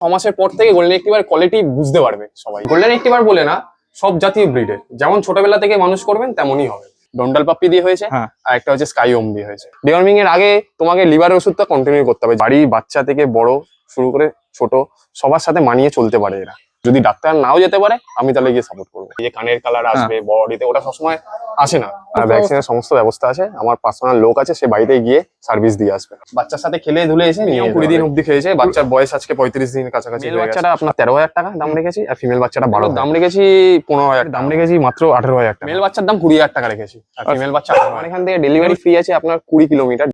6 মাসের পর থেকে গোল্ডেন রিট্রিভার কোয়ালিটি বুঝতে পারবে সবাই। গোল্ডেন রিট্রিভার বলে না, সব জাতীয় ব্রিডের যেমন ছোটবেলা থেকে মানুষ করবেন তেমনই হবে। ডন্ডাল পাপ্পি দিয়ে হয়েছে, আর একটা হচ্ছে স্কাই ওম দিয়ে হয়েছে। ডিওয়ার্মিং এর আগে তোমাকে লিভারের ওষুধটা কন্টিনিউ করতে হবে। বাড়ির বাচ্চা থেকে বড় শুরু করে ছোট সবার সাথে মানিয়ে চলতে পারে এরা। যদি ডাক্তার নাও যেতে পারে আমি তাহলে গিয়ে সাপোর্ট করবো। এই যে কানের কালার আসবে বডিতে, ওটা সবসময় আসে না। ভ্যাকসিনের সমস্ত ব্যবস্থা আছে, আমার পার্সোনাল লোক আছে, সে বাড়িতে গিয়ে সার্ভিস দিয়ে আসবে। বাচ্চার সাথে খেলে ধুলে এসে নিয়ে 20 দিন অব্দি খেয়েছে। বাচ্চার বয়স আজকে 35 দিনের কাছাকাছি। বাচ্চাটা আপনার 13,000 টাকা দাম রেখেছি, আর ফিমেল বাচ্চাটা 12 দাম রেখেছি, 15,000 দাম রেখেছি, মাত্র 18,000 টাকা। মেল বাচ্চার দাম 20,000 টাকা রেখেছি, আর ফিমেল বাচ্চা আমার এখান থেকে ডেলিভারি ফ্রি আছে আপনার 20 কিলোমিটার।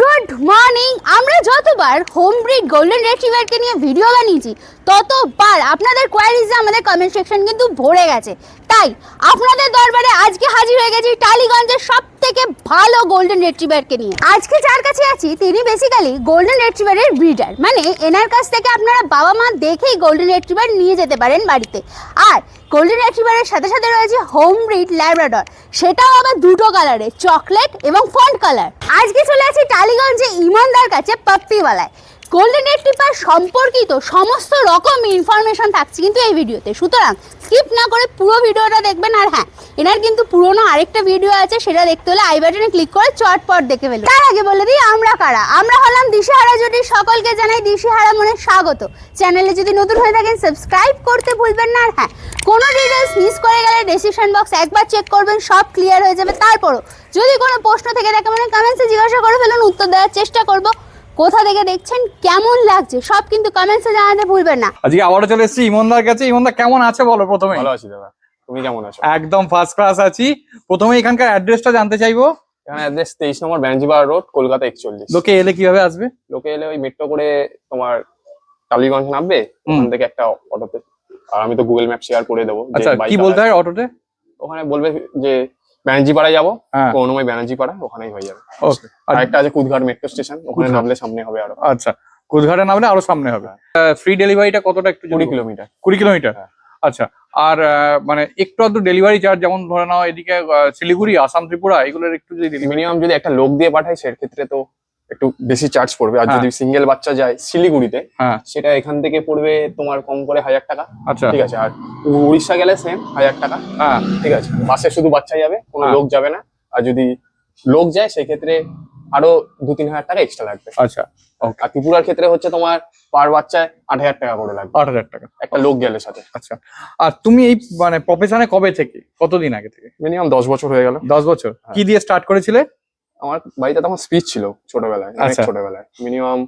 Good morning. আমরা যতবার হোম ব্রিড গোল্ডেন রিট্রিভারকে নিয়ে ভিডিও বানিয়েছি ততবার আপনাদের কোয়ারিজে আমাদের কমেন্ট সেকশন কিন্তু ভরে গেছে। তাই আপনাদের দরবারে আজকে হাজির হয়ে গেছি টালিগঞ্জের সবথেকে ভালো গোল্ডেন রিট্রিভারকে নিয়ে। আজকে যার কাছে আছি তিনি বেসিক্যালি গোল্ডেন রিট্রিভারের ব্রিডার, মানে এনার কাছ থেকে আপনারা বাবা মা দেখেই গোল্ডেন রিট্রিভার নিয়ে যেতে পারেন বাড়িতে। আর গোল্ডেন রিট্রিভারের সাথে সাথে রয়েছে হোম ব্রিড ল্যাব্রাডর, সেটাও আবার দুটো কালারে, চকলেট এবং ফন্ট কালার। আজকে চলে আছি টালিগঞ্জে ইমনদার কাছে পাপ্পিওয়ালায়। গোল্ডেন রিট্রিভার সম্পর্কিত সমস্ত রকম ইনফরমেশন থাকছে কিন্তু এই ভিডিওতে, সুতরাং স্কিপ না করে পুরো ভিডিওটা দেখবেন। আর হ্যাঁ, এনার কিন্তু পুরোনো আরেকটা ভিডিও আছে, সেটা দেখতে হলে আই বাটনে ক্লিক করে চটপট দেখে ফেলুন। তার আগে বলে দিই আমরা কারা। আমরা হলাম দিশেহারা জুটি, সকলকে জানাই দিশেহারা মনে স্বাগত। চ্যানেলে যদি নতুন হয়ে থাকেন সাবস্ক্রাইব করতে ভুলবেন না। আর হ্যাঁ, কোনো ডিটেলস মিস করে গেলে ডেসক্রিপশন বক্স একবার চেক করবেন, সব ক্লিয়ার হয়ে যাবে। তারপরও যদি কোনো প্রশ্ন থেকে থাকে মানে কমেন্টসে জিজ্ঞাসা করে ফেলুন, উত্তর দেওয়ার চেষ্টা করব। কোথা থেকে দেখছেন, কেমন লাগছে সব কিন্তু কমেন্টসে জানাতে ভুলবেন না। আজকে আবারও চলে এসেছি ইমনদার কাছে। ইমনদা কেমন আছে বলো প্রথমে? ভালো আছি দাদা, তুমি কেমন আছো? একদম ফার্স্ট ক্লাস আছি। প্রথমে এখানকার অ্যাড্রেসটা জানতে চাইবো। এখানে অ্যাড্রেস 23 নম্বর ব্যানার্জিপাড়া রোড, কলকাতা 41। লোকে এলে কিভাবে আসবে? লোকে এলে ওই মেট্রো করে তোমার টালিগঞ্জ নামবে, ওখান থেকে একটা অটোতে, আর আমি তো গুগল ম্যাপ শেয়ার করে দেবো। আচ্ছা, কি বলতে হয় অটোতে? ওখানে বলবে যে ব্যানার্জিপাড়ায় যাবো, করুণাময় ব্যানার্জিপাড়া, ওখানেই হয়ে যাবে। ওকে। আর একটা আছে কুদঘাট মেট্রো স্টেশন, ওখানে নামলে সামনে হবে আরো। আচ্ছা, কুদঘাটে নামলে আরো সামনে হবে। ফ্রি ডেলিভারিটা কতটা একটু? 20 কিলোমিটার। 20 কিলোমিটার। আচ্ছা, আর মানে একটু আধটু ডেলিভারি চার্জ, যেমন ধরে নাও এদিকে শিলিগুড়ি, আসাম, ত্রিপুরা, এগুলোর একটু যদি মিনিমাম যদি একটা লোক দিয়ে পাঠাই সেক্ষেত্রে তো একটু বেশি চার্জ পড়বে। আর যদি সিঙ্গেল বাচ্চা যায় শিলিগুড়িতে, সেটা এখান থেকে পড়বে তোমার কম করে 1000 টাকা। আচ্ছা, ঠিক আছে। আর উড়িষ্যা গেলে সেম 1000 টাকা। ঠিক আছে। বাসে শুধু বাচ্চা যাবে, কোনো লোক যাবে না। আর যদি লোক যায় সেক্ষেত্রে আরো 2-3 হাজার টাকা এক্সট্রা লাগবে। আচ্ছা। আর ত্রিপুরার ক্ষেত্রে হচ্ছে তোমার পার বাচ্চায় 8,000 টাকা করে লাগবে। 8,000 টাকা একটা লোক গেলে সাথে। আচ্ছা, আর তুমি এই মানে প্রফেশনে কবে থেকে, কতদিন আগে থেকে? মিনিমাম 10 বছর হয়ে গেল। 10 বছর। কি দিয়ে স্টার্ট করেছিলে? আমার বাড়িতে তখন স্পিচ ছিল ছোটবেলায়, অনেক ছোটবেলায়, মিনিমাম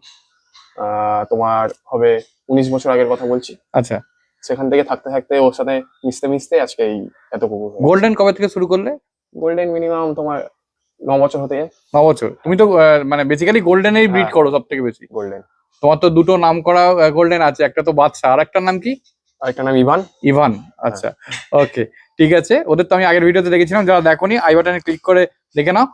তোমার হবে 19 বছর আগের কথা বলছি। আচ্ছা, সেখান থেকে থাকতে থাকতে ওর সাথে মিশতে মিশতে আজকে এই এত কুকুর। গোল্ডেন কবে থেকে শুরু করলে? গোল্ডেন মিনিমাম তোমার 9 বছর হতে যায়। 9 বছর। তুমি তো মানে বেসিক্যালি গোল্ডেনেরই ব্রিড করো সব থেকে বেশি। গোল্ডেন। তোমার তো দুটো নাম করা গোল্ডেন আছে, একটা তো বাদশা, আর একটার নাম কি? আরেকটা নাম ইভান। ইভান। আচ্ছা, ওকে, ঠিক আছে। ওদের তো আমি আগের ভিডিওতে দেখেছিলাম, যারা দেখোনি আই বাটনে ক্লিক করে দেখে নাও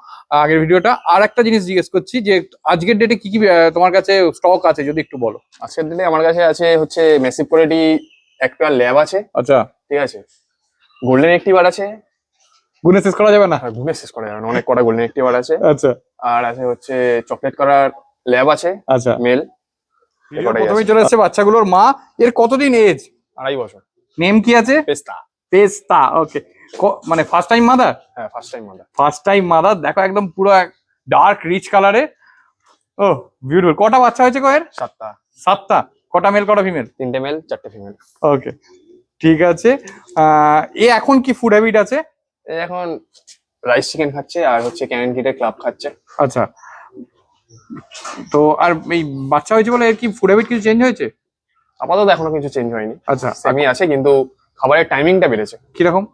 আগের ভিডিওটা। আর একটা জিনিস জিজ্ঞেস করছি যে আজকের ডেটে কি কি তোমার কাছে স্টক আছে যদি একটু বলো। আজকের ডেটে আমার কাছে আছে হচ্ছে ম্যাসিভ কোয়ালিটি একটা ল্যাব আছে। আচ্ছা, ঠিক আছে। গোল্ডেন রিট্রিভার আছে, গুনে শেষ করা যাবে না। গুনে শেষ করা যাবে না, অনেক কটা গোল্ডেন রিট্রিভার আছে। আচ্ছা, আর আছে হচ্ছে চকলেট কালার ল্যাব আছে। আচ্ছা, মেল। প্রথমে চলে আসছে বাচ্চাগুলোর মা। এর কতদিন এজ? 2.5 বছর। নেম কি আছে? পেস্তা। পেস্তা, ওকে। মানে ফার্স্ট টাইম মাদার? হ্যাঁ, first time mother. First time mother. দেখো একদম পুরো ডার্ক রিচ কালারে। ও বিউটিফুল। কটা বাচ্চা হয়েছে কয়ের? 7টা। 7টা। কটা মেল কটা ফিমেল? 3টে মেল 4টে ফিমেল। ওকে, ঠিক আছে। এ এখন কি ফুড হ্যাবিট আছে? এখন রাইস চিকেন খাচ্ছে, আর হচ্ছে ক্যানেন কিটের ক্লাব খাচ্ছে। আচ্ছা, তো আর এই বাচ্চা হয়েছে বলে এর কি ফুড হ্যাবিট কিছু চেঞ্জ হয়েছে? আপাতত এখনো কিছু চেঞ্জ হয়নি। আচ্ছা, সেমই আছে, কিন্তু খাবারের টাইমিংটা বেড়েছে। কিরকম?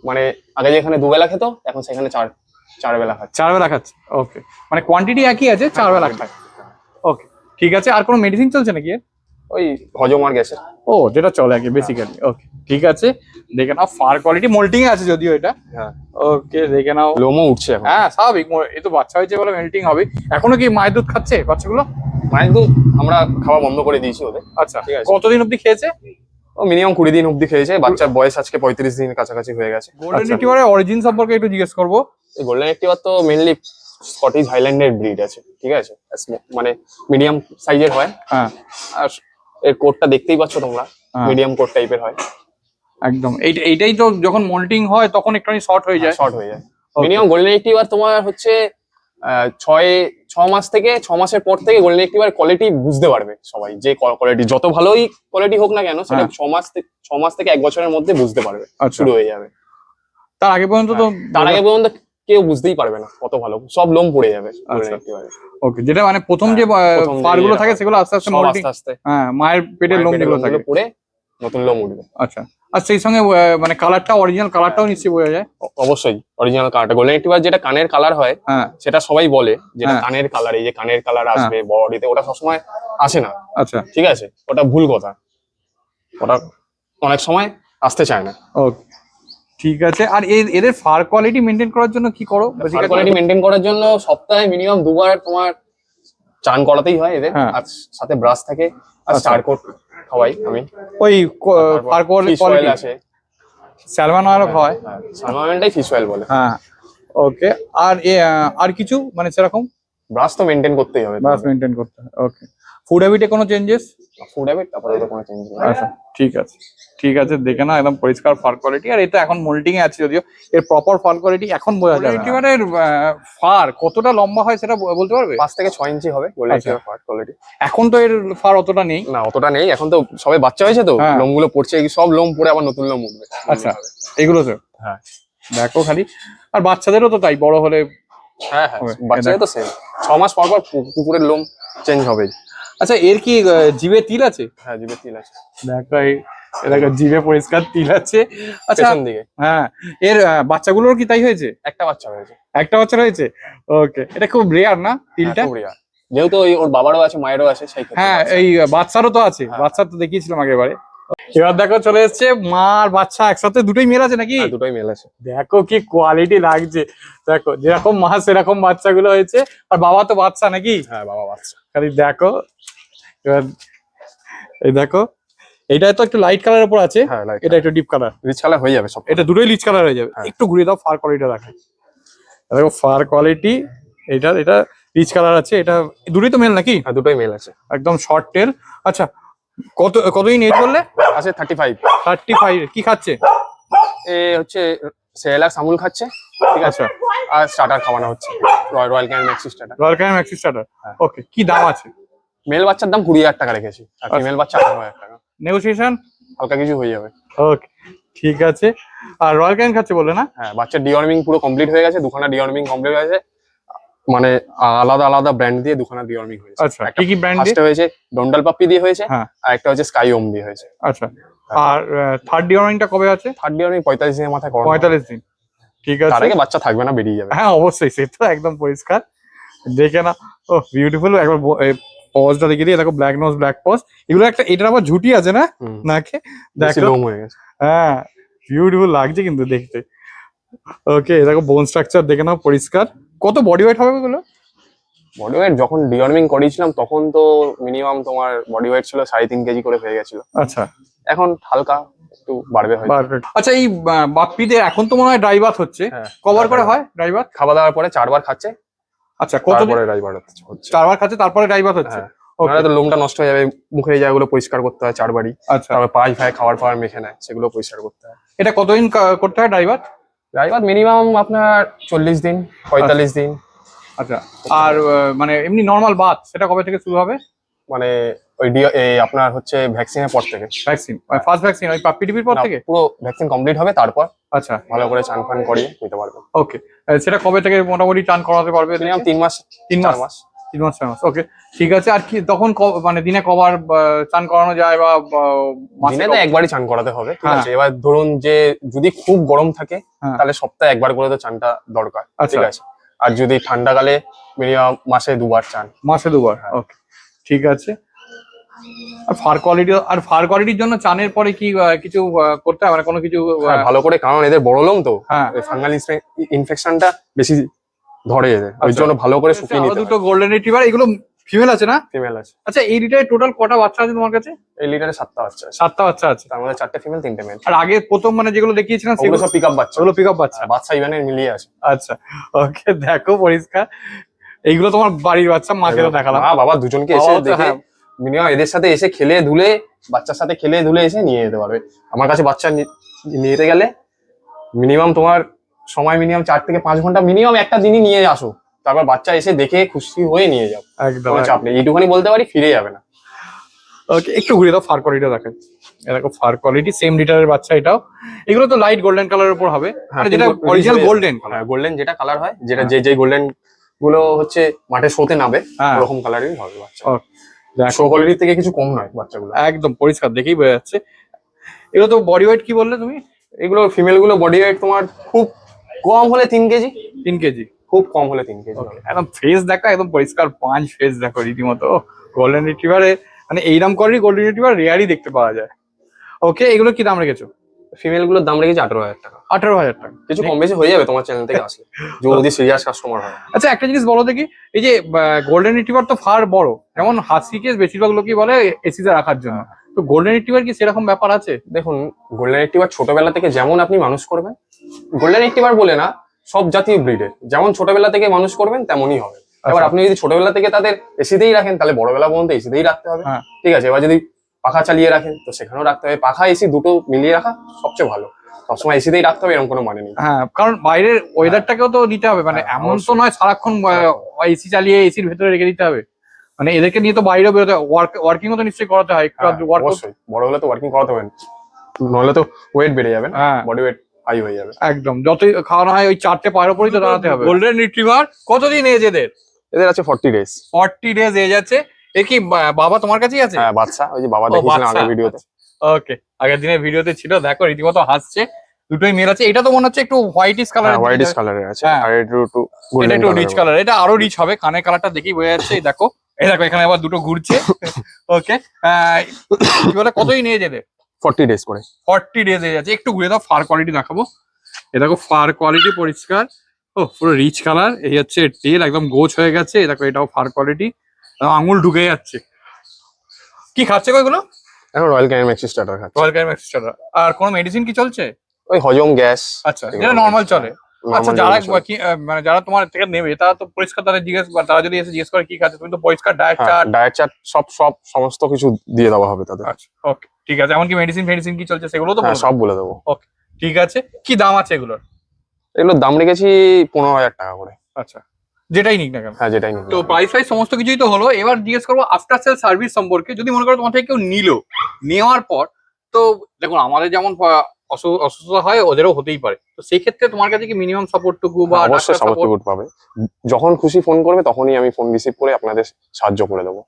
মানে আগে যেখানে 2 বেলা খেত, এখন সেখানে 4 বেলা খাচ্ছে। 4 বেলা খাচ্ছে। ওকে, মানে কোয়ান্টিটি একই আছে, 4 বেলা খায়। ওকে, ঠিক আছে। আর কোনো মেডিসিন চলছে নাকি এর? ওই হজম আর গ্যাসের। ও যেটা চলে আর কি বেসিক্যালি। ওকে ঠিক আছে, দেখে নাও ফার কোয়ালিটি মোল্টিং এ আছে যদিও এটা। হ্যাঁ ওকে দেখে নাও। লোমও উঠছে এখন। হ্যাঁ স্বাভাবিক, এই তো বাচ্চা হয়েছে বলে মেল্টিং হবে। এখনো কি মায়ের দুধ খাচ্ছে বাচ্চাগুলো? মায়ের দুধ আমরা খাওয়া বন্ধ করে দিয়েছি ওদের। আচ্ছা ঠিক আছে। কতদিন অবধি খেয়েছে? ও মিনিমাম 20 দিন অব্দি খেয়েছে। বাচ্চার বয়স আজকে 35 দিন কাছাকাছি হয়ে গেছে। গোল্ডেন রিট্রিভারের অরিজিন সম্পর্কে একটু জিজ্ঞেস করবো। এই গোল্ডেন রিট্রিভার তো মেইনলি স্কটিশ হাইল্যান্ডের ব্রিড আছে, ঠিক আছে, মানে মিডিয়াম সাইজের হয়। হ্যাঁ আর এর কোটটা দেখতেই পাচ্ছ তোমরা, হ্যাঁ। মিডিয়াম কোট টাইপের হয় একদম। এইটাই তো যখন মোল্টিং হয় তখন একটুখানি শর্ট হয়ে যায়। শর্ট হয়ে যায়। মিনিমাম গোল্ডেন রিট্রিভার তোমার হচ্ছে 6 মাস থেকে 6 মাসের পর থেকে গোল্ডেন রিট্রিভার কোয়ালিটি বুঝতে পারবে সবাই, যে কোয়ালিটি যত ভালোই কোয়ালিটি হোক না কেন সেটা হ্যাঁ। 6 মাস থেকে 1 বছরের মধ্যে বুঝতে পারবে, আচ্ছা। শুরু হয়ে যাবে। তার আগে পর্যন্ত তো তার আগে পর্যন্ত কেউ বুঝতেই পারবে না কত ভালো, সব লোম পড়ে যাবে golden আচ্ছা। retriever-এ। ওকে, যেটা মানে প্রথম যে প্রথম যে ফার গুলো ইয়েটা থাকে হয়, সেগুলো আস্তে আস্তে সব মোল্টিং। আস্তে আস্তে হ্যাঁ মায়ের পেটের লোম যেগুলো থাকে পড়ে নতুন লোম উঠবে। আচ্ছা। আর সেই সঙ্গে মানে কালারটা অরিজিনাল কালারটাও নিশ্চয়ই বোঝা যায়। অবশ্যই অরিজিনাল কালারটা, গোল্ডেন রিট্রিভার যেটা কানের কালার হয় হ্যাঁ সেটা সবাই বলে যেটা হ্যাঁ। কানের কালার, এই যে কানের কালার আসবে বডিতে, ওটা সবসময় আসে না, আচ্ছা ঠিক আছে, ওটা ভুল কথা, ওটা অনেক সময় আসতে চায় না। ওকে ঠিক আছে। আর এদের ফার কোয়ালিটি মেনটেন করার জন্য কি করো? কোয়ালিটি মেনটেন করার জন্য সপ্তাহে মিনিমাম 2 বার তোমার চান করাতেই হয় এদের, হ্যাঁ। আর সাথে ব্রাশ থাকে আর আচ্ছা। স্টার কোট খাওয়াই আমি। ওই ফার ফিশ অয়েল কোয়ালিটি আছে, স্যালমন অয়েল হয়। সালমানটাই ফিশ অয়েল বলে। হ্যাঁ ওকে। আর আর কিছু মানে সেরকম ব্রাশ তো মেনটেন করতেই হবে, বাস মেনটেন করতে হয়। ওকে। ফুড হ্যাবিটে কোনো চেঞ্জেস? ফুড হ্যাবিট আপাতত কোনো চেঞ্জ নেই। আচ্ছা ঠিক আছে ঠিক আছে, দেখে না একদম পরিষ্কার ফার কোয়ালিটি। আর এটা এখন মোল্টিং এ আছে যদিও, এর প্রপার ফার কোয়ালিটি এখন বোঝা যাবে। রিট্রিভারের ফার কতটা লম্বা হয় সেটা বলতে পারবে? 5 থেকে 6 ইঞ্চি হবে গোল্ডেন আচ্ছা। Retriever fur quality. এখন তো এর ফার অতটা নেই। না অতটা নেই, এখন তো সবে বাচ্চা হয়েছে তো, হ্যাঁ। লোমগুলো পড়ছে, এই সব লোম পড়ে আবার নতুন লোম উঠবে। আচ্ছা এগুলো তো হ্যাঁ দেখো খালি। আর বাচ্চাদেরও তো তাই, বড় হলে। হ্যাঁ হ্যাঁ, হবে। বাচ্চাদের তো সেম 6 মাস পর পর কুকুরের লোম চেঞ্জ হবেই। আচ্ছা এর কি জিভে তিল আছে? হ্যাঁ জিভে তিল আছে, দেখো দেখো জিভে পরিষ্কার তিল আছে। আচ্ছা পেছন দিকে। হ্যাঁ এর বাচ্চাগুলোর কি তাই হয়েছে? একটা বাচ্চা হয়েছে। একটা বাচ্চা রয়েছে। ওকে, এটা খুব রেয়ার না তিলটা? হ্যাঁ, খুব rare। যেহেতু ওর বাবারও আছে মায়েরও আছে সেই ক্ষেত্রে হ্যাঁ এই বাচ্চারও তো আছে, হ্যাঁ। বাচ্চার তো দেখিয়েছিলাম আগেরবারে। এবার দেখো চলে এসছে মা আর বাচ্চা একসাথে, দুটোই মেল আছে নাকি? হ্যাঁ, দুটোই মেল আছে। দেখো কি কোয়ালিটি লাগছে, দেখো যেরকম মা সেরকম বাচ্চাগুলো হয়েছে। আর বাবা তো বাচ্চা নাকি? হ্যাঁ বাবা বাচ্চা। খালি দেখো এবার এই দেখো, এটা তো একটু লাইট কালারের উপর আছে, হ্যাঁ লাইট এটা একটু ডিপ কালার। রিচ কালার হয়ে যাবে সব। এটা দুটোই লিচ কালার হয়ে যাবে। হ্যাঁ। একটু ঘুরিয়ে দাও, ফার কোয়ালিটিটা দেখায়। দেখো ফার কোয়ালিটি, এটা রিচ কালার আছে। এটা দুটোই তো মেল নাকি? হ্যাঁ দুটোই মেল আছে। একদম শর্ট টেল। আচ্ছা কতদিন এজ বললে? আছে 35। 35। কি খাচ্ছে? এ হচ্ছে সেলাক্স আমুল খাচ্ছে, ঠিক আছে, আচ্ছা আর স্টার্টার খাওয়ানো হচ্ছে royal can maxi starter. Royal can maxi starter. হ্যাঁ। ওকে, কি দাম আছে? মেল বাচ্চার দাম 20,000 টাকা রেখেছি, আর ফিমেল বাচ্চা 18,000 টাকা। নেগোসিয়েশন হালকা কিছু হয়ে যাবে। ওকে ঠিক আছে। আর রয়্যাল ক্যান খাচ্ছে বলে না? হ্যাঁ বাচ্চার ডিওয়ার্মিং পুরো কমপ্লিট হয়ে গেছে, দুখানা ডিওয়ার্মিং কমপ্লিট হয়ে গেছে, মানে আলাদা আলাদা ব্র্যান্ড দিয়ে দুখানা ডিওয়ার্মিং হয়েছে। আচ্ছা কি কি ব্র্যান্ড দিয়ে? ফার্স্টে হয়েছে ডন্ডাল পাপ্পি দিয়ে হয়েছে, হ্যাঁ। আর একটা হচ্ছে স্কাই ওম দিয়ে হয়েছে। আচ্ছা আর থার্ড ডিওরিংটা কবে আছে? থার্ড ডিওয়ার্মিং 45 দিনের মাথায় করানো হবে। 45 দিন। ঠিক তার আছে। আগে বাচ্চা থাকবে না, বেরিয়ে যাবে। হ্যাঁ অবশ্যই, সে তো একদম পরিষ্কার। দেখে না, ও বিউটিফুল। একবার পজটা দেখে দিয়ে দেখো, ব্ল্যাক নোজ ব্ল্যাক পজ, এগুলো একটা, এটার আবার ঝুটি আছে না হুম, নাকে? বেশি দেখো লোম হয়ে গেছে। হ্যাঁ বিউটিফুল লাগছে কিন্তু দেখতে। ওকে দেখো বোন স্ট্রাকচার দেখে নাও পরিষ্কার। কত বডি ওয়েট হবে এগুলো? বডি ওয়েট যখন ডিওয়ার্মিং করিয়েছিলাম তখন তো মিনিমাম তোমার বডি ওয়েট ছিল 3.5 কেজি করে হয়ে গেছিল। আচ্ছা এখন হালকা একটু বাড়বে হয়তো। পারফেক্ট। আচ্ছা এই বাপ্পিদের এখন তো মনে হয় ড্রাই বাথ হচ্ছে, হ্যাঁ, কবার করে হয় ড্রাই বাথ? খাওয়া দাওয়ার পরে 4 বার খাচ্ছে, আচ্ছা কত? তারপরে ড্রাইভার হচ্ছে। 4 বার খাচ্ছে তারপরে ড্রাই বাথ হচ্ছে। হ্যাঁ, ওকে নাহলে তো লোমটা নষ্ট হয়ে যাবে, মুখে এই জায়গাগুলো পরিষ্কার করতে হয় 4 বারই। আচ্ছা তারপর পায়ে ফায়ে খাওয়ার পর মেখে নেয়, সেগুলো পরিষ্কার করতে হয়। এটা কতদিন করতে হয় ড্রাই বাথ? ড্রাইভার মিনিমাম আপনার 40 দিন 45 দিন। আচ্ছা আর মানে এমনি নর্মাল বাথ সেটা কবে থেকে শুরু হবে? মানে ওই আপনার হচ্ছে ভ্যাকসিনের পর থেকে। ভ্যাকসিন ফার্স্ট ভ্যাকসিন ওই পাপ্পি টিপির পর না, থেকে? পুরো ভ্যাকসিন কমপ্লিট হবে তারপর আচ্ছা ভালো করে চান ফান করিয়ে নিতে পারবে। ওকে। সেটা কবে থেকে মোটামুটি টান করাতে পারবে? মিনিমাম 3 মাস 3 4 মাস মাস 3 মাস 4 মাস। ওকে ঠিক আছে। আর কি তখন মানে দিনে কবার চান করানো যায় বা মাসে দিনে তো একবারই চান করাতে হবে, ঠিক হ্যাঁ। আছে। এবার ধরুন যে যদি খুব গরম থাকে হ্যাঁ। তাহলে সপ্তাহে একবার করে তো চানটা দরকার, আচ্ছা। ঠিক আছে। আর যদি ঠান্ডাকালে মিনিমাম মাসে 2 বার চান। মাসে 2 বার। হ্যাঁ। ওকে ঠিক আছে। আর ফার কোয়ালিটির জন্য চানের পরে কি কিছু করতে হবে, মানে কোনো কিছু হ্যাঁ, ভালো করে, কারণ এদের বড় লোম তো, হ্যাঁ ফাঙ্গাল ইনফেকশনটা বেশি ধরে এদের, ওই আচ্ছা। জন্য ভালো করে শুকিয়ে নিতে দুটো গোল্ডেন রিট্রিভার, এগুলো ফিমেল আছে না? ফিমেল আছে। আচ্ছা, এই লিটারে টোটাল কটা বাচ্চা আছে তোমার কাছে? এই লিটারে 7টা বাচ্চা আছে। 7টা বাচ্চা আছে, তার মধ্যে 4টে ফিমেল 3টে মেল। আর আগে প্রথম মানে যেগুলো দেখিয়েছিলাম ওগুলো সেগুলো সব পিক আপ বাচ্চা, ওগুলো পিক আপ বাচ্চা। বাচ্চা ইভেনের মিলিয়ে আছে। আচ্ছা ওকে, দেখো পরিষ্কার, এইগুলো তোমার বাড়ির বাচ্চা, মাকে তো দেখালাম। মা বাবা দুজনকে এসে বাবা তো দেখে হ্যাঁ। মিনিমাম এদের সাথে এসে খেলে ধুলে, বাচ্চার সাথে খেলে ধুলে এসে নিয়ে যেতে পারবে। আমার কাছে বাচ্চা নিয়ে যেতে গেলে মিনিমাম তোমার সময় মিনিমাম 4 থেকে 5 ঘন্টা মিনিমাম একটা দিনই নিয়ে আসো, তারপর বাচ্চা এসে দেখে খুশি হয়ে নিয়ে যাও, একদম কোনো চাপ নেই। এইটুখানি বলতে পারি, ফিরে যাবে না। ওকে, একটু ঘুরে দাও, ফার কোয়ালিটিটা দেখেন। এরকম ফার কোয়ালিটি, সেম লিটারের বাচ্চা এটাও। এগুলো তো লাইট গোল্ডেন কালারের উপর হবে, মানে যেটা অরিজিনাল গোল্ডেন কালার। গোল্ডেন যেটা কালার হয়, যেটা যে গোল্ডেন গুলো হচ্ছে মাঠে শোতে নাবে, হ্যাঁ। ওরকম কালারই হবে বাচ্চা। দেখো, শো কোয়ালিটির থেকে কিছু কম নয় বাচ্চাগুলো, একদম পরিষ্কার দেখেই বোঝা যাচ্ছে। এগুলো তো বডি ওয়েট কি বললে তুমি? এগুলো ফিমেল গুলো বডি ওয়েট তোমার খুব কম হলে 3 কেজি, 3 কেজি, খুব কম হলে 3 কেজি। একদম ফেস দেখো, একদম পরিষ্কার পাঁচ ফেস দেখো রীতিমতো। গোল্ডেন রিট্রিভারে মানে এইরকম কোয়ালিটি গোল্ডেন রিট্রিভার রেয়ারই দেখতে পাওয়া যায়। ওকে, এগুলো কি দাম রেখেছো? ফিমেল গুলোর দাম রেখেছি 18,000 টাকা। 18,000 টাকা, কিছু কম বেশি হয়ে যাবে তোমার চ্যানেল থেকে আসলে, যদি সিরিয়াস কাস্টমার হয়। আচ্ছা, একটা জিনিস বলো দেখি, এই যে গোল্ডেন রিট্রিভার তো ফার বড়, যেমন হাস্কিকে বেশিরভাগ লোকই বলে এসিতে রাখার জন্য, তো গোল্ডেন রিট্রিভার কি সেরকম ব্যাপার আছে? দেখুন, গোল্ডেন রেট্রিভার ছোটবেলা থেকে যেমন আপনি মানুষ করবেন, গোল্ডেন রেট্রিভার বলে না, সব জাতীয় ব্রিডের যেমন ছোটবেলা থেকে মানুষ করবেন তেমনই হবে। এবার আপনি যদি ছোটবেলা থেকে তাদের এসিতেই রাখেন, তাহলে বড়বেলা পর্যন্ত এসিতেই রাখতে হবে, হ্যাঁ। ঠিক আছে। এবার যদি পাখা চালিয়ে রাখেন, তো সেখানেও রাখতে হবে। পাখা এসি দুটো মিলিয়ে রাখা সবচেয়ে ভালো, সবসময় এসিতেই রাখতে হবে, এরকম কোনো মানে নেই। হ্যাঁ, কারণ বাইরের ওয়েদারটাকেও তো নিতে হবে, মানে হ্যাঁ, এমন তো অবশ্যই। নয় সারাক্ষণ এসি চালিয়ে এসির ভেতরে রেখে দিতে হবে, মানে এদেরকে নিয়ে তো বাইরেও বেরোতে, ওয়ার্কিংও তো নিশ্চয়ই করাতে হয় একটু হ্যাঁ, ওয়ার্ক। অবশ্যই বড় হলে তো ওয়ার্কিং করাতে হবে, নইলে তো ওয়েট বেড়ে যাবে, হ্যাঁ বডি ওয়েট হাই হয়ে যাবে। একদম, যতই খাওয়ানো হয় ওই 4টে পায়ের উপরই তো দাঁড়াতে হবে। গোল্ডেন রিট্রিভার কতদিন এজ এদের? এদের আছে 40 ডেজ। 40 ডেজ এজ আছে। এ কি বাবা তোমার কাছেই আছে? হ্যাঁ, বাচ্চা, ওই যে বাবা দেখিয়েছিলাম আগের ভিডিওতে। ওকে, আগের দিনের ভিডিওতে ছিল, দেখো রীতিমতো হাসছে। দুটোই মেল আছে, এটা তো মনে হচ্ছে একটু হোয়াইটিশ কালার, হ্যাঁ, হোয়াইটিশ কালারের আছে, হ্যাঁ। আর একটু এটা গোল্ডেন একটু রিচ কালার, এটা আরো রিচ হবে, কানের কালারটা দেখেই বোঝা যাচ্ছে। এই দেখো, এই দেখো এখানে আবার দুটো ঘুরছে। ওকে, কি বলে কতই নিয়ে যেতে? 40 ডেজ করে। 40 ডেজ এজ আছে। একটু ঘুরে দাও, ফার কোয়ালিটি দেখাবো। এ দেখো ফার কোয়ালিটি পরিষ্কার, ও পুরো রিচ কালার। এই হচ্ছে টেল, একদম গোছ হয়ে গেছে। এই দেখো, এটাও ফার কোয়ালিটি, আঙুল ঢুকে যাচ্ছে। কি খাচ্ছে গো এগুলো? এখন রয়্যাল ক্যানিন ম্যাক্সি স্টার্টার খাচ্ছে। Royal Canin max starter. আর কোনো মেডিসিন কি চলছে? ওই হজম, গ্যাস। আচ্ছা, এটা নর্মাল চলে। আচ্ছা, normal যারা চলে। মানে যারা তোমার থেকে নেবে তারা তো পরিষ্কার, তাদের তারা যদি এসে জিজ্ঞেস করে কি খাচ্ছে, তুমি তো পরিষ্কার ডায়েট হ্যাঁ, চার্ট। ডায়েট চার্ট সব সমস্ত কিছু দিয়ে দেওয়া হবে তাদের। আচ্ছা ওকে, ঠিক আছে। এমনকি মেডিসিন কি চলছে সেগুলো তো হ্যাঁ, বলবে? সব বলে দেবো। ওকে, ঠিক আছে। কি দাম আছে এগুলোর? এগুলোর দাম রেখেছি 15,000 টাকা করে। আচ্ছা, যেটাই নিক না কেন। হ্যাঁ, যেটাই নিন। তো প্রাইস সমস্ত কিছুই তো হলো, এবার জিজ্ঞেস করবো আফটার সেল সার্ভিস সম্পর্কে। যদি মনে করো তোমার থেকে কেউ নিলো, নেওয়ার পর তো দেখুন আমাদের যেমন অসুস্থতা হয়, ওদেরও হতেই পারে, তো সেই ক্ষেত্রে তোমার কাছে কি মিনিমাম সাপোর্টটুকু বা অবশ্যই সাপোর্ট পাবে। যখন খুশি ফোন করবে, তখনই আমি ফোন রিসিভ করে আপনাদের সাহায্য করে দেবো।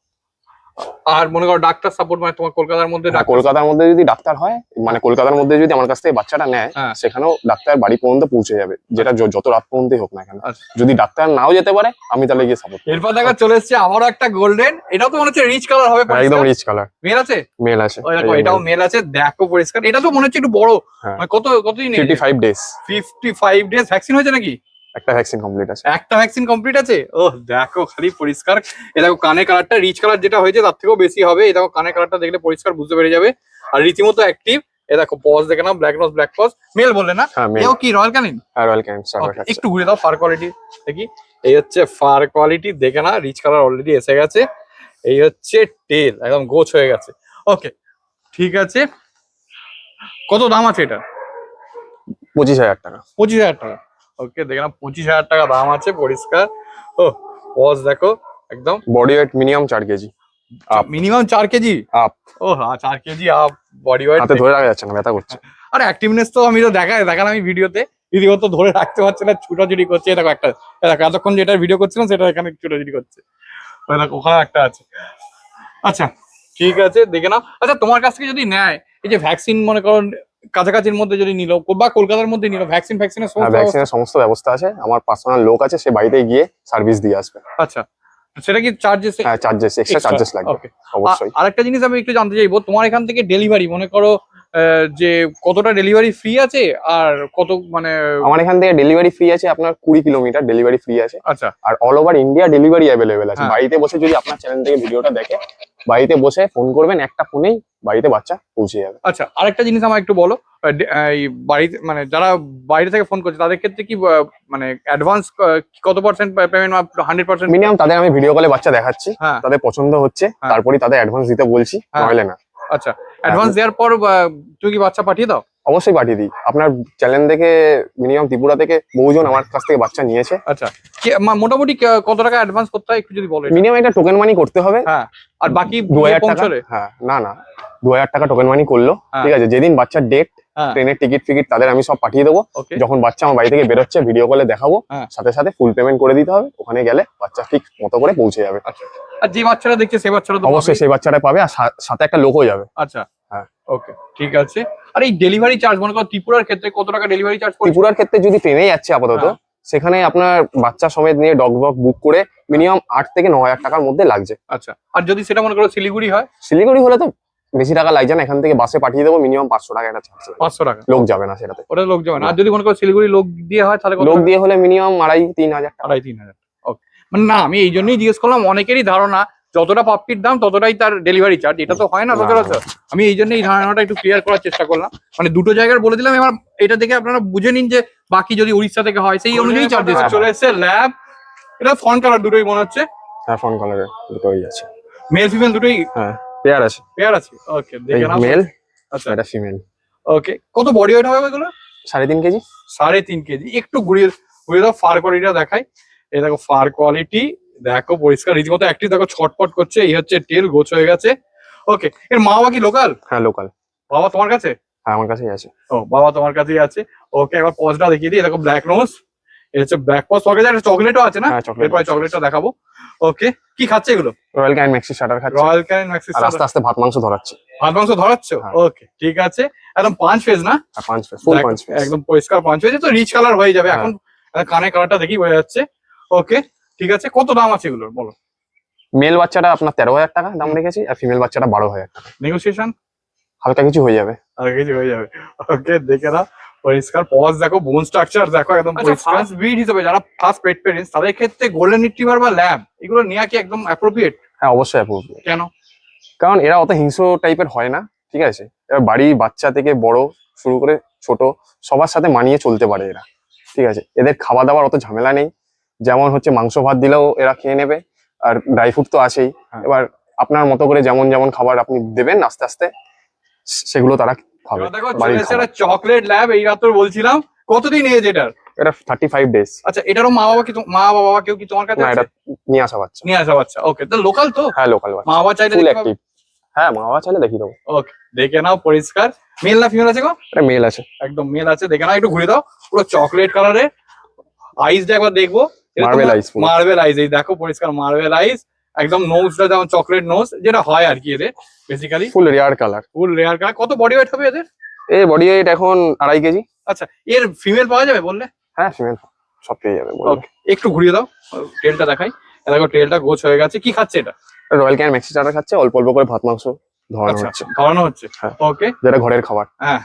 আর মনে করো ডাক্তার সাপোর্ট, মানে তোমার কলকাতার মধ্যে হ্যাঁ, কলকাতার মধ্যে যদি ডাক্তার হয়, মানে কলকাতার মধ্যে যদি আমার কাছ থেকে বাচ্চাটা নেয়, হ্যাঁ। সেখানেও ডাক্তার বাড়ি পর্যন্ত পৌঁছে যাবে, যেটা যত রাত পর্যন্তই হোক না কেন। আচ্ছা। যদি ডাক্তার নাও যেতে পারে, আমি তাহলে গিয়ে সাপোর্ট। এরপর দেখা চলে এসছে আবারও একটা গোল্ডেন, এটাও তো মনে হচ্ছে রিচ কালার হবে। একদম রিচ কালার। মেল আছে? মেল আছে। ওই দেখো, এটাও মেল আছে, দেখো পরিষ্কার। এটা তো মনে হচ্ছে একটু বড়, হ্যাঁ। মানে কতদিন? 55 ডেজ। 55 ডেজ। ভ্যাকসিন হয়েছে নাকি? একটা ভ্যাকসিন কমপ্লিট আছে। একটা ভ্যাকসিন কমপ্লিট আছে। ও দেখো খালি পরিষ্কার। এ দেখো কানের কালারটা রিচ কালার যেটা হয়েছে তার থেকেও বেশি হবে। এই দেখো কানের কালারটা দেখলে পরিষ্কার বুঝতে পেরে যাবে, আর রীতিমতো অ্যাক্টিভ। এ দেখো পজ দেখে নাও, black nose black paws. Male বললে না? হ্যাঁ, মেল। এও কি রয়্যাল ক্যানিন? হ্যাঁ, রয়্যাল ক্যানিন স্টার্টার খাচ্ছে। একটু ঘুরে দাও ফার কোয়ালিটি দেখি। এই হচ্ছে ফার কোয়ালিটি দেখে না, রিচ কালার অলরেডি এসে গেছে। এই হচ্ছে টেল, একদম গোছ হয়ে গেছে। ওকে, ঠিক আছে। কত দাম আছে এটা? 25,000 টাকা। 25,000 টাকা। ওকে, দেখে না 25,000 টাকা দাম আছে, পরিষ্কার। ও পজ দেখো একদম। Body weight minimum 4 kg up. Minimum 4 kg up. ও হ্যাঁ, 4 কেজি আপ বডি ওয়েট। হাতে ধরে রাখা যাচ্ছে না, ব্যথা করছে। আর অ্যাক্টিভনেস তো আমি তো দেখালাম আমি ভিডিওতে, রীতিমতো ধরে রাখতে পারছে না, ছুটাছুটি করছে। দেখো একটা, দেখো এতক্ষণ যেটা ভিডিও করছিলাম সেটা এখানে ছুটাছুটি করছে। ওই দেখো ওখানে একটা আছে। আচ্ছা ঠিক আছে, দেখে নাও। আচ্ছা, তোমার কাছ থেকে যদি নেয়, এই যে ভ্যাকসিন মনে করো কাছাকাছির মধ্যে যদি নিল বা কলকাতার মধ্যে নিল, ভ্যাকসিনের সমস্ত ভ্যাকসিনের সমস্ত ব্যবস্থা আছে, আমার পার্সোনাল লোক আছে, সে বাড়িতে গিয়ে সার্ভিস দিয়ে আসবে। আচ্ছা, সেটা কি চার্জেস? হ্যাঁ, চার্জেস, এক্সট্রা চার্জেস লাগবে ওকে। অবশ্যই। আরেকটা জিনিস আমি একটু জানতে চাইবো, তোমার এখান থেকে ডেলিভারি মনে করো যে কতটা ডেলিভারি ফ্রি আছে আর কত মানে? আমার এখান থেকে ডেলিভারি ফ্রি আছে, আপনার 20 কিলোমিটার ডেলিভারি ফ্রি আছে। আচ্ছা আর all over India delivery available আছে। হ্যাঁ। বাড়িতে বসে যদি আপনার চ্যানেল থেকে ভিডিওটা দেখে, বাড়িতে বসে ফোন করবেন, একটা ফোনেই বাড়িতে বাচ্চা পৌঁছে যাবে। আচ্ছা, আরেকটা জিনিস আমার একটু বলো, এই বাড়িতে মানে যারা বাইরে থেকে ফোন করছে তাদের ক্ষেত্রে কি মানে অ্যাডভান্স কত পার্সেন্ট পেমেন্ট? 100%? মিনিমাম তাদের আমি ভিডিও কলে বাচ্চা দেখাচ্ছি, হ্যাঁ তাদের পছন্দ হচ্ছে, হ্যাঁ। তারপরেই তাদের অ্যাডভান্স দিতে বলছি, হ্যাঁ। নইলে না। আচ্ছা, অ্যাডভান্স দেওয়ার পর তুমি কি বাচ্চা পাঠিয়ে দাও? অবশ্যই পাঠিয়ে দিই। আপনার চ্যানেল থেকে মিনিমাম ত্রিপুরা থেকে বহুজন আমার কাছ থেকে বাচ্চা নিয়েছে। আচ্ছা, মোটামুটি কত টাকা অ্যাডভান্স করতে হয় একটু যদি বলো? মিনিমাম একটা টোকেন মানি করতে হবে। হ্যাঁ, আর বাকি 2000 টাকা। পৌঁছলে? হ্যাঁ, না 2000 টাকা টোকেন মানি করলো, হ্যাঁ। ঠিক আছে। যেদিন বাচ্চার ডেট, হ্যাঁ ট্রেনের টিকিট ফিকিট তাদের আমি সব পাঠিয়ে দেবো। ওকে। যখন বাচ্চা আমার বাড়ি থেকে বেরোচ্ছে ভিডিও কলে দেখাবো, হ্যাঁ। সাথে সাথে ফুল পেমেন্ট করে দিতে হবে। ওখানে গেলে বাচ্চা ঠিক মতো করে পৌঁছে যাবে। আচ্ছা, আর যে বাচ্চাটা দেখছে সেই বাচ্চাটা তো অবশ্যই পাবেই। সেই বাচ্চাটা পাবে, আর সাথে একটা লোকও যাবে। আচ্ছা হ্যাঁ। ওকে, ঠিক আছে। আর এই ডেলিভারি চার্জ মনে করো ত্রিপুরার ক্ষেত্রে কত টাকা ডেলিভারি চার্জ পড়ছে? ত্রিপুরার ক্ষেত্রে যদি ট্রেনে যাচ্ছে আপাতত, হ্যাঁ। সেখানে আপনার বাচ্চা সমেত নিয়ে ডগ বুক করে মিনিমাম 8 থেকে 9000 টাকার মধ্যে লাগছে। আচ্ছা, আর যদি সেটা মনে করো শিলিগুড়ি হয়? শিলিগুড়ি হলে তো বেশি টাকা লাগছে না, এখান থেকে বাসে পাঠিয়ে দেবো, মিনিমাম 500 টাকা একটা চার্জ লাগবে। 500 টাকা? লোক যাবে না সেটাতে। ওটা লোক যাবে না। আর যদি মনে করো শিলিগুড়ি লোক দিয়ে হয় তাহলে কত লোক টাকা? দিয়ে হলে মিনিমাম 2500-3000 টাকা। 2500-3000। ওকে, মানে না আমি এই জন্যই জিজ্ঞেস করলাম, অনেকেরই ধারণা যতটা পাপ্পির দাম ততটাই তার ডেলিভারি চার্জ, এটা তো হয় না না, সচরাচর। আমি এই জন্য এই ধারণাটা একটু ক্লিয়ার করার চেষ্টা করলাম, মানে দুটো জায়গার বলে দিলাম। এবার এটা দেখে আপনারা বুঝে নিন যে বাকি যদি উড়িষ্যা থেকে হয় সেই অনুযায়ী চার্জেস হ্যাঁ। চলে এসেছে। ল্যাব, এটা ফন্ট কালার দুটোই মনে হচ্ছে, হ্যাঁ, ফোন কলারে দুটোই আছে। মেল ফিমেল দুটোই হ্যাঁ, পেয়ার আছে। পেয়ার আছে। ওকে, দেখে নাও। মেল, আচ্ছা, এটা ফিমেল। ওকে। কত বডি ওয়েট হবে এগুলো? 3.5 কেজি। 3.5 কেজি। একটু ঘুরিয়ে ঘুরিয়ে দাও, ফার কোয়ালিটিটা দেখাই। এই দেখো ফার কোয়ালিটি, দেখো পরিষ্কার রীতিমতো অ্যাক্টিভ, দেখো ছটপট করছে। এই হচ্ছে টেল, গোছ হয়ে গেছে। ওকে, এর মা বাবা কি লোকাল? হ্যাঁ, লোকাল। বাবা তোমার কাছে? হ্যাঁ, আমার কাছেই আছে। ও, বাবা তোমার কাছেই আছে। ওকে, একবার পজটা দেখিয়ে দিই। দেখো ব্ল্যাক নোজ, এটা হচ্ছে ব্ল্যাক পজ। তোমার কাছে একটা চকলেটও আছে না? হ্যাঁ, চকলেট। এরপরে চকলেটটা দেখাবো। ওকে, কি খাচ্ছে এগুলো? রয়্যাল ক্যান ম্যাক্সি স্টার্টার খাচ্ছে, রয়্যাল ক্যান ম্যাক্সিস। আর আস্তে আস্তে ভাত মাংস ধরাচ্ছে। ভাত মাংস ধরাচ্ছ? হ্যাঁ। ওকে, ঠিক আছে। একদম পাঁচ ফেজ না? আর 5 পিস, ফুল দেখ, 5 পিস। একদম পরিষ্কার পাঁচ ফেজ, তো রিচ কালার হয়ে যাবে। হ্যাঁ। এখন কানের কালারটা দেখি বোঝা যাচ্ছে। ওকে, ঠিক আছে। কত দাম আছে এগুলোর বলো? মেল বাচ্চাটা আপনার 13,000 টাকা দাম রেখেছি, আর ফিমেল বাচ্চাটা 12,000 টাকা। নেগোসিয়েশন হালকা কিছু হয়ে যাবে। আর কিছু হয়ে যাবে। ওকে, দেখে না পরিষ্কার পজ, দেখো বোন স্ট্রাকচার দেখো একদম পরিষ্কার। ফার্স্ট ব্রিড হিসেবে যারা ফার্স্ট পেট পেরেন্টস, তাদের ক্ষেত্রে গোল্ডেন রিট্রিভার বা ল্যাব এগুলো নেওয়া কি একদম অ্যাপ্রোপ্রিয়েট? হ্যাঁ, অবশ্যই appropriate। কেন? কারণ এরা অত হিংস্র টাইপের হয় না, ঠিক আছে। এবার বাড়ির বাচ্চা থেকে বড় শুরু করে ছোট সবার সাথে মানিয়ে চলতে পারে এরা, ঠিক আছে। এদের খাওয়া দাওয়ার অত ঝামেলা নেই। যেমন হচ্ছে মাংস ভাত দিলেও এরা খেয়ে নেবে, আর ড্রাই ফ্রুট তো আছেই। হ্যাঁ। এবার আপনার মতো করে যেমন যেমন খাবার আপনি দেবেন আস্তে আস্তে সেগুলো তারা খাবে। এবার দেখো বাড়ির চলে এসেছে খাবার। একটা চকলেট ল্যাব, এই রাত্র বলছিলাম। কতদিন এজ এটার? এটা 35 ডেজ। আচ্ছা, এটারও মা বাবা কি মা বাবা কেউ কি তোমার কাছে না, আছে? এটা নিয়ে আসা বাচ্চা। নিয়ে আসা বাচ্চা। ওকে, তো লোকাল তো? হ্যাঁ, লোকাল বাচ্চা, মা বাবা চাইলে ফুল দেখতে পাবে? অ্যাক্টিভ। হ্যাঁ, মা বাবা চাইলে দেখিয়ে দেবো। ওকে, দেখে নাও পরিষ্কার। মেল না ফিমেল আছে গো? এটা মেল আছে। একদম মেল আছে, দেখে নাও। একটু ঘুরে দাও, পুরো চকলেট কালারে। আইসটা একবার দেখবো। Marble eyes পুরো। মার্বেল আইস, এই দেখো পরিষ্কার মার্বেল আইস। একদম নোজটা যেমন চকলেট নোজ, যেটা হয় আর কি এদের বেসিক্যালি। ফুল রেয়ার কালার। ফুল রেয়ার কালার। কত বডি ওয়েট হবে এদের? এই বডি ওয়েট এখন 2.5 কেজি। আচ্ছা, এর ফিমেল পাওয়া যাবে বললে? হ্যাঁ, ফিমেল সব পেয়ে যাবে বললে। ওকে, একটু ঘুরিয়ে দাও, টেলটা দেখাই। এই দেখো টেলটা গোছ হয়ে গেছে। কি খাচ্ছে এটা? রয়্যাল ক্যান ম্যাক্সি স্টার্টার খাচ্ছে, অল্প অল্প করে ভাত মাংস ধরানো আচ্ছা, হচ্ছে, ধরানো হচ্ছে। হ্যাঁ। ওকে, যেটা ঘরের খাবার। হ্যাঁ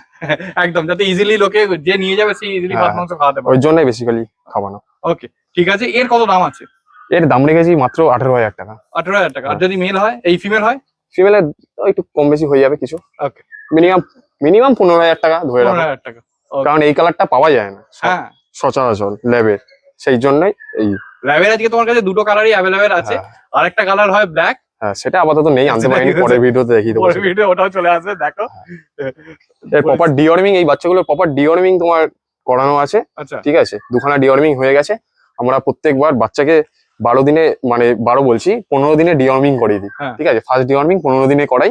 একদম, যাতে ইজিলি লোকে যে নিয়ে যাবে সেই ইজিলি ভাত হ্যাঁ। মাংস খাওয়াতে পারে। ওই জন্যই বেসিক্যালি খাওয়ানো। ওকে, ঠিক আছে। এর কত দাম আছে? এর দাম রেখেছি মাত্র 18,000 টাকা। 18,000 টাকা। আর যদি মেল হয়, এই ফিমেল হয়? ফিমেলের একটু কম বেশি হয়ে যাবে কিছু। ওকে, মিনিমাম 15,000 টাকা ধরে রাখো। 15,000 টাকা। Okay, কারণ এই কালারটা পাওয়া যায় না হ্যাঁ। সচরাচর ল্যাবের, সেই জন্যই এই। ল্যাবের আজকে তোমার কাছে দুটো কালারই অ্যাভেলেবেল আছে। হ্যাঁ, আর একটা কালার হয় ব্ল্যাক। হ্যাঁ, সেটা আপাতত নেই, আনতে সেটা পারিনি, ঠিক আছে। পরের ভিডিওতে দেখিয়ে দেবো পরের সেটা। ভিডিও ওটাও চলে আসবে, দেখো। এর প্রপার ডিওর্মিং, এই বাচ্চাগুলোর প্রপার ডিওর্মিং তোমার করানো আছে, আচ্ছা, ঠিক আছে। 2খানা ডিওর্মিং হয়ে গেছে। আমরা প্রত্যেকবার বাচ্চাকে 12 দিনে, মানে 12 বলছি 15 দিনে ডিওর্মিং করিয়ে দিই, হ্যাঁ। ঠিক আছে। ফার্স্ট ডিওর্মিং 15 দিনে করাই,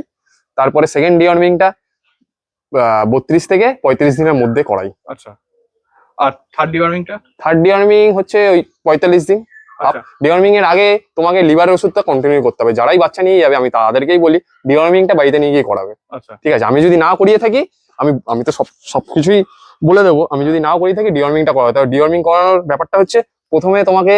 তারপরে সেকেন্ড ডিওর্মিংটা 32 থেকে 35 দিনের মধ্যে করাই। আচ্ছা। আর থার্ড ডিওয়ার্মিংটা? থার্ড ডিওর্মিং হচ্ছে ওই 45 দিন। আচ্ছা, ডিওর্মিং এর আগে তোমাকে লিভারের ওষুধটা কন্টিনিউ করতে হবে। যারাই বাচ্চা নিয়ে যাবে আমি তাদেরকেই বলি ডিওর্মিংটা বাড়িতে নিয়ে গিয়ে করাবে, আচ্ছা, ঠিক আছে। আমি যদি না করিয়ে থাকি, আমি তো সবকিছুই বলে দেবো। আমি যদি না করিয়ে থাকি ডিওর্মিংটা করাতে হবে। ডিওর্মিং করানোর ব্যাপারটা হচ্ছে প্রথমে তোমাকে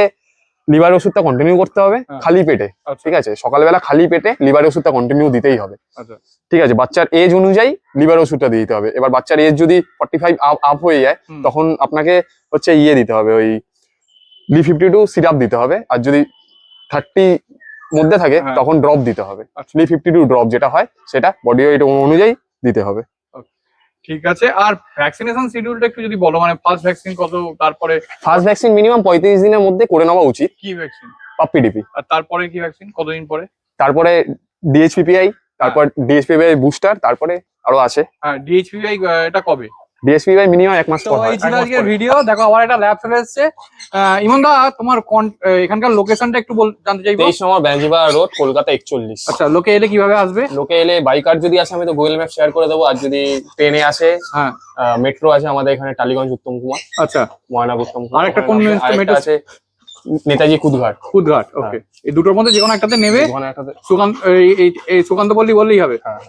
লিভার ওষুধটা কন্টিনিউ করতে হবে খালি পেটে, ঠিক আছে? সকালবেলা খালি পেটে লিভার ওষুধটা কন্টিনিউ দিতেই হবে, আচ্ছা ঠিক আছে? বাচ্চার এজ অনুযায়ী লিভার ওষুধটা দিতে হবে। এবার বাচ্চার এজ যদি 45 আপ হয়ে যায় তখন আপনাকে হচ্ছে দিতে হবে, ওই Li52 সিরাপ দিতে হবে। আর যদি 30 মধ্যে থাকে তখন ড্রপ দিতে হবে, Li52 ড্রপ যেটা হয় সেটা বডি ওয়েট অনুযায়ী দিতে হবে। ঠিক আছে। আর ভ্যাকসিনেশন শিডিউলটা একটু যদি বলো, মানে ফার্স্ট ভ্যাকসিন কত, তারপরে ফার্স্ট ভ্যাকসিন মিনিমাম 35 দিনের মধ্যে করে নেওয়া উচিত। কি ভ্যাকসিন? Puppy DP. আর তারপরে কি ভ্যাকসিন, কতদিন পরে? তারপরে ডিএইচপিপিআই, তারপর ডিএইচপিপিআই বুস্টার, তারপরে আরো আছে। হ্যাঁ, ডিএইচপিআই এটা কবে? ডিএইচপিপিআই মিনিমাম 1 মাস তো পর হয়। এই ছিল আজকের ভিডিও। দেখো আবার একটা ল্যাব চলে এসেছে। ইমন দা, তোমার এখানকার লোকেশনটা একটু জানতে চাইবো। 23 নম্বর ব্যাঞ্জিপাড়া রোড, কলকাতা 41। আচ্ছা, লোকে এলে কিভাবে আসবে? লোকে এলে বাইকার যদি আসে আমি তো গুগল ম্যাপ শেয়ার করে দেবো, আর যদি ট্রেনে আসে হ্যাঁ মেট্রো আছে আমাদের এখানে টালিগঞ্জ উত্তম কুমার, আচ্ছা, ময়নাগ উত্তম কুমার। আর একটা কোন মেট্রো আছে? নেতাজি কুদঘাট। কুদঘাট, ওকে। এই দুটোর মধ্যে যে কোনো একটাতে নেবে। ওখানে একটাতে সুকান্ত, এই সুকান্ত বললেই হবে। হ্যাঁ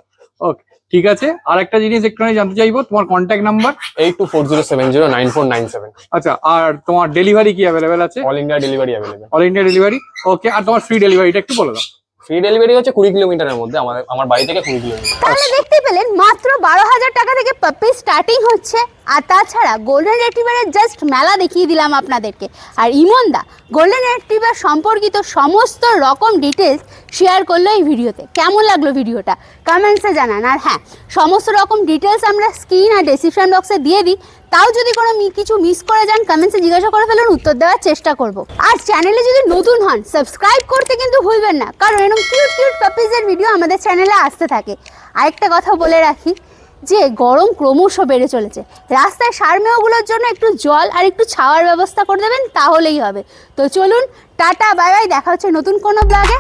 ওকে, ঠিক আছে। আর একটা জিনিস একটু জানতে চাইবো, তোমার কন্ট্যাক্ট নাম্বার? 8240709497। আচ্ছা, আর তোমার ডেলিভারি কি অ্যাভেলেবেল আছে? All India delivery available. All India delivery, okay. আর তোমার ফ্রি ডেলিভারিটা একটু বলে দাও। ফ্রি ডেলিভারি হচ্ছে 20 কিলোমিটারের মধ্যে, আমার বাড়ি থেকে 20 কিলোমিটার। তাহলে দেখতে পেলেন মাত্র 12,000 টাকা থেকে পাপ্পি স্টার্টিং হচ্ছে। আর তাছাড়া গোল্ডেন রিট্রিভারের জাস্ট মেলা দেখিয়ে দিলাম আপনাদেরকে। আর ইমনদা গোল্ডেন রিট্রিভার সম্পর্কিত সমস্ত রকম ডিটেলস শেয়ার করলো এই ভিডিওতে। কেমন লাগলো ভিডিওটা কমেন্টসে জানান। আর হ্যাঁ, সমস্ত রকম ডিটেলস আমরা স্ক্রিন আর ডেসক্রিপশন বক্সে দিয়ে দিই। তাও যদি কোনো কিছু মিস করে যান কমেন্টসে জিজ্ঞাসা করে ফেলুন, উত্তর দেওয়ার চেষ্টা করব। আর চ্যানেলে যদি নতুন হন সাবস্ক্রাইব করতে কিন্তু ভুলবেন না, কারণ এরকম কিউট কিউট পাপিজের ভিডিও আমাদের চ্যানেলে আসতে থাকে। আরেকটা কথা বলে রাখি যে গরম ক্রমশ বেড়ে চলেছে, রাস্তায় সারমেয়গুলোর জন্য একটু জল আর একটু ছাওয়ার ব্যবস্থা করে দেবেন, তাহলেই হবে। তো চলুন, টাটা, বাই বাই, দেখা হচ্ছে নতুন কোনো ব্লগে।